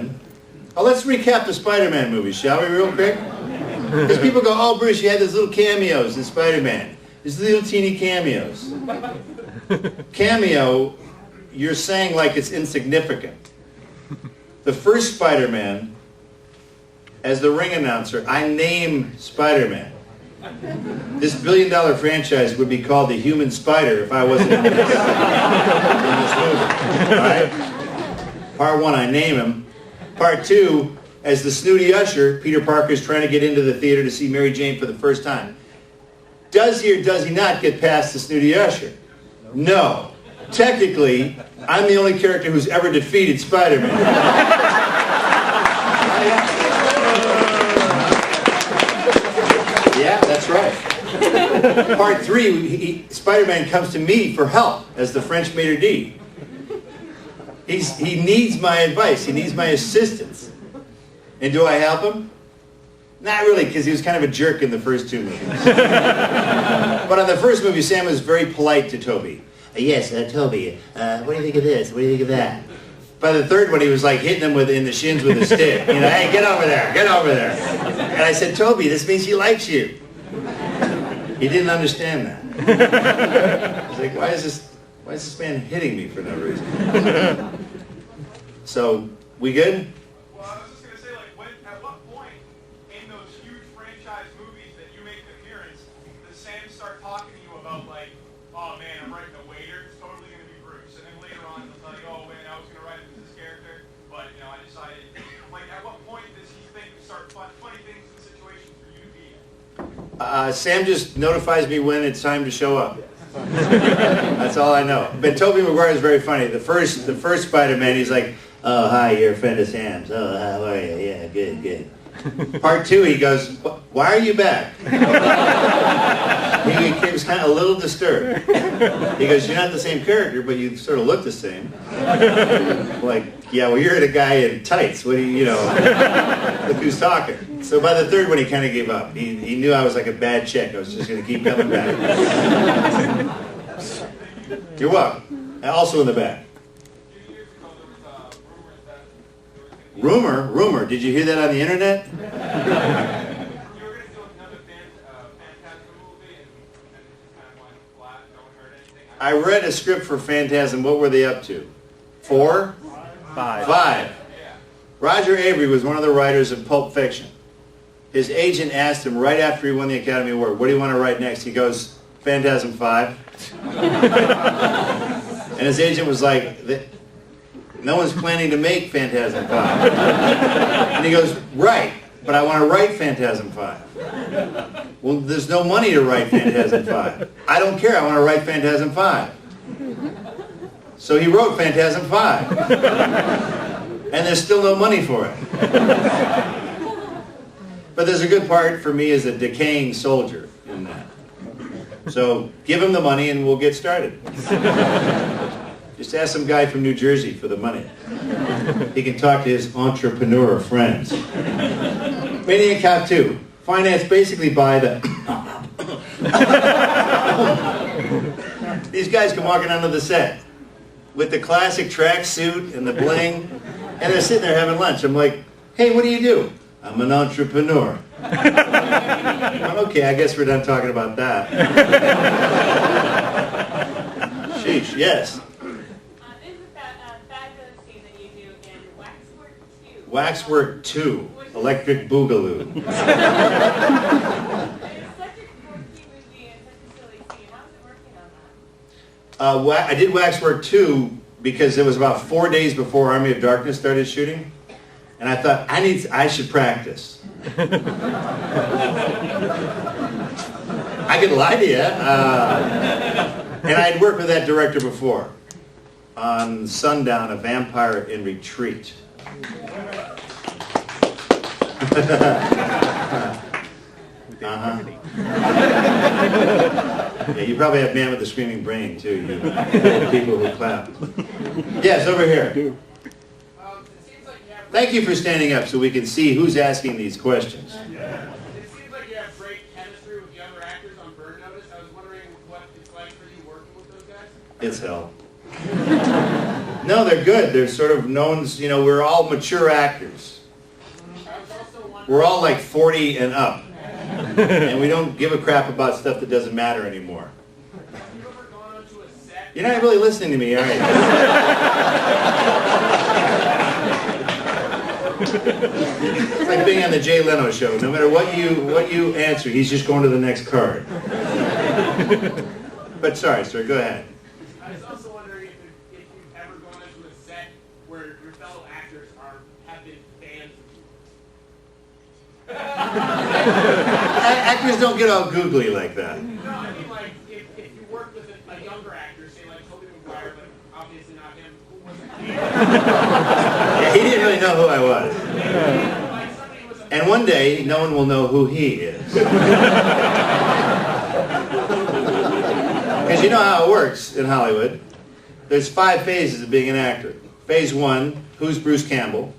Spider-Man. Oh, let's recap the Spider-Man movies, shall we, real quick? Because people go, oh, Bruce, you had those little cameos in Spider-Man. These little teeny cameos. Cameo, you're saying like it's insignificant. The first Spider-Man, as the ring announcer, I name Spider-Man. This billion-dollar franchise would be called The Human Spider if I wasn't in this movie. All right? Part 1, I name him. Part 2, as the snooty usher, Peter Parker's trying to get into the theater to see Mary Jane for the first time. Does he or does he not get past the snooty usher? No. Technically, I'm the only character who's ever defeated Spider-Man. Yeah, that's right. Part 3, Spider-Man comes to me for help as the French maitre d'. He needs my advice. He needs my assistance. And do I help him? Not really, because he was kind of a jerk in the first 2 movies. But on the first movie, Sam was very polite to Toby. Yes, Toby, what do you think of this? What do you think of that? By the third one, he was like hitting him in the shins with a stick. You know, hey, get over there, get over there. And I said, Toby, this means he likes you. He didn't understand that. He's like, why is this man hitting me for no reason? So, we good? Well, I was just going to say, like, at what point in those huge franchise movies that you make an appearance, does Sam start talking to you about, like, oh man, I'm writing a waiter, it's totally going to be Bruce. And then later on, he'll tell you, oh man, I was going to write it as this character, but, you know, I decided, like, at what point does he think start funny things in situations for you to be in? Sam just notifies me when it's time to show up. That's all I know. But Tobey Maguire is very funny. The first Spider-Man, he's like, oh, hi, you're a friend of Sam's. Oh, how are you? Yeah, good, good. Part 2, he goes, why are you back? He was kind of a little disturbed. He goes, you're not the same character, but you sort of look the same. Like, yeah, well, you're the guy in tights. What do you know? Look who's talking. So by the third one, he kind of gave up. He knew I was like a bad chick. I was just going to keep coming back. You're welcome. Also in the back. Rumor? Did you hear that on the internet? You were going to do another Phantasm movie and kind of went flat, no one heard anything. I read a script for Phantasm. What were they up to? 4? 5. 5. Roger Avery was one of the writers of Pulp Fiction. His agent asked him right after he won the Academy Award, what do you want to write next? He goes, Phantasm 5. And his agent was like, no one's planning to make Phantasm 5. And he goes, right, but I want to write Phantasm 5. Well, there's no money to write Phantasm 5. I don't care, I want to write Phantasm 5. So he wrote Phantasm 5. And there's still no money for it. But there's a good part for me as a decaying soldier in that. So give him the money and we'll get started. Just ask some guy from New Jersey for the money. He can talk to his entrepreneur friends. Maniac Cop 2. Financed basically by the... These guys come walking onto the set with the classic track suit and the bling, and they're sitting there having lunch. I'm like, hey, what do you do? I'm an entrepreneur. Well, okay, I guess we're done talking about that. Sheesh, yes. This is a fabulous scene that you do in Waxwork 2. Waxwork 2, Electric Boogaloo. It's such a quirky movie and such a silly scene. How's it working on that? I did Waxwork 2 because it was about 4 days before Army of Darkness started shooting. And I thought, I should practice. I could lie to you. And I'd worked with that director before on Sundown, A Vampire in Retreat. Yeah, you probably have Man with the Screaming Brain, too. You people who clap. Yes, over here. Thank you for standing up so we can see who's asking these questions. Yeah. It seems like you have great chemistry with the other actors on Burn Notice. I was wondering what it's like for you working with those guys. It's hell. No, they're good. They're sort of known, you know, we're all mature actors. We're all like 40 and up. And we don't give a crap about stuff that doesn't matter anymore. You're not really listening to me, are you? It's like being on the Jay Leno show. No matter what you answer, he's just going to the next card. But sorry, sir, go ahead. I was also wondering if you've ever gone into a set where your fellow actors have been fans of Actors don't get all googly like that. No, I mean like if you work with a younger actor, say like Toby McGuire, but obviously not him, who wasn't Yeah, he didn't really know who I was. And one day, no one will know who he is. Because you know how it works in Hollywood. There's 5 phases of being an actor. Phase 1, who's Bruce Campbell?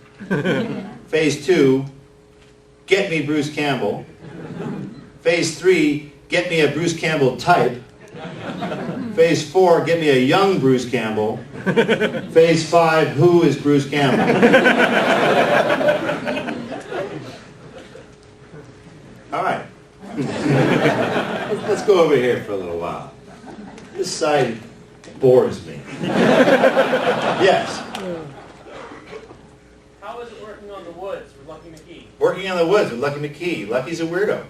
Phase 2, get me Bruce Campbell. Phase 3, get me a Bruce Campbell type. Phase 4, get me a young Bruce Campbell. Phase 5, who is Bruce Campbell? All right. Let's go over here for a little while. This side bores me. Yes. How is it working on the woods with Lucky McKee? Working on the woods with Lucky McKee. Lucky's a weirdo.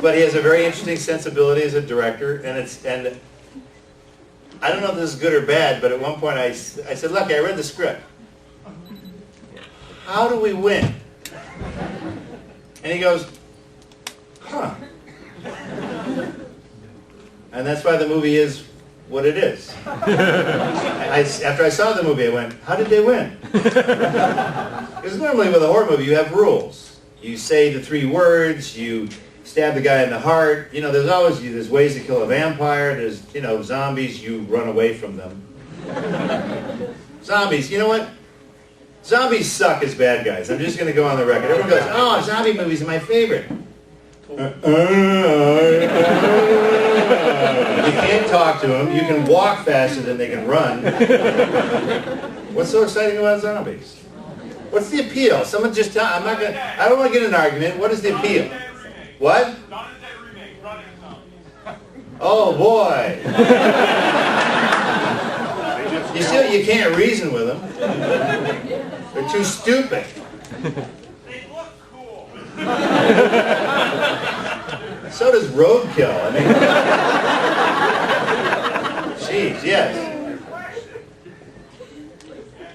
But he has a very interesting sensibility as a director, and I don't know if this is good or bad, but at one point I said, Lucky, I read the script. How do we win? And he goes, huh. And that's why the movie is what it is. After I saw the movie, I went, how did they win? Because normally with a horror movie, you have rules. You say the 3 words, you stab the guy in the heart. You know, there's ways to kill a vampire. There's, you know, zombies, you run away from them. Zombies, you know what? Zombies suck as bad guys. I'm just going to go on the record. Everyone goes, oh, zombie movies are my favorite. You can't talk to them. You can walk faster than they can run. What's so exciting about zombies? What's the appeal? Someone just tell. I don't want to get in an argument. What is the appeal? What? Oh boy. You can't reason with them. They're too stupid. They look cool. So does Roadkill. I mean, jeez, yes.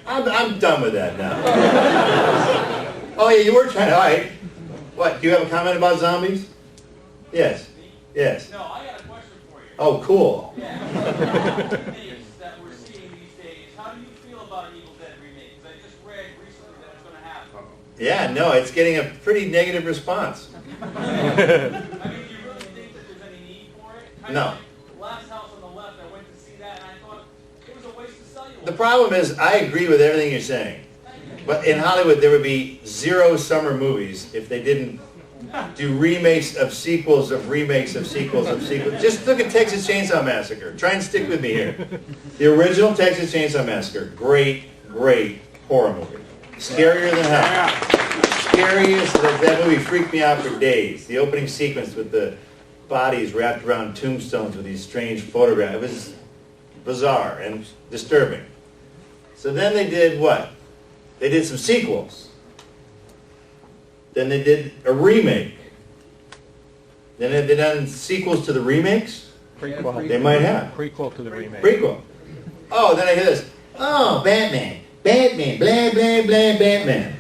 I'm done with that now. Oh yeah, you were trying to hide. What? Do you have a comment about zombies? Yes. Yes. No, I got a question for you. Oh, cool. Yeah. That we're seeing these days. How do you feel about an Evil Dead remake? Because I just read recently that it's going to happen. Yeah, no, it's getting a pretty negative response. I mean, do you really think that there's any need for it? No. Like Last House on the Left, I went to see that and I thought it was a waste of celluloid. The problem is, I agree with everything you're saying. But in Hollywood, there would be 0 summer movies if they didn't do remakes of sequels of remakes of sequels of sequels. Just look at Texas Chainsaw Massacre. Try and stick with me here. The original Texas Chainsaw Massacre, great, great horror movie. Scarier than hell. Scariest, that movie freaked me out for days. The opening sequence with the bodies wrapped around tombstones with these strange photographs. It was bizarre and disturbing. So then they did what? They did some sequels. Then they did a remake. Then have they done sequels to the remakes? Prequel. They might have. Prequel to the remake. Prequel. Oh, then I hear this. Oh, Batman. Batman. Blah, blah, blah, Batman.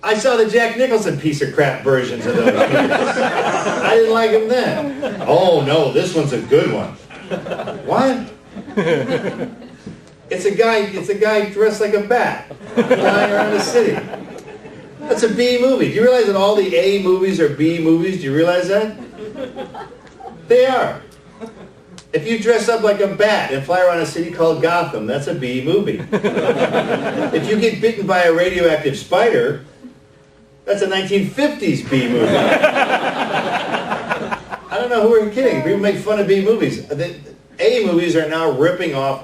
I saw the Jack Nicholson piece of crap versions of those movies. I didn't like them then. Oh, no, this one's a good one. What? It's a guy dressed like a bat flying around the city. That's a B movie. Do you realize that all the A movies are B movies? Do you realize that? They are. If you dress up like a bat and fly around a city called Gotham, that's a B movie. If you get bitten by a radioactive spider, that's a 1950s B movie. I don't know who we're kidding. People make fun of B movies. A movies are now ripping off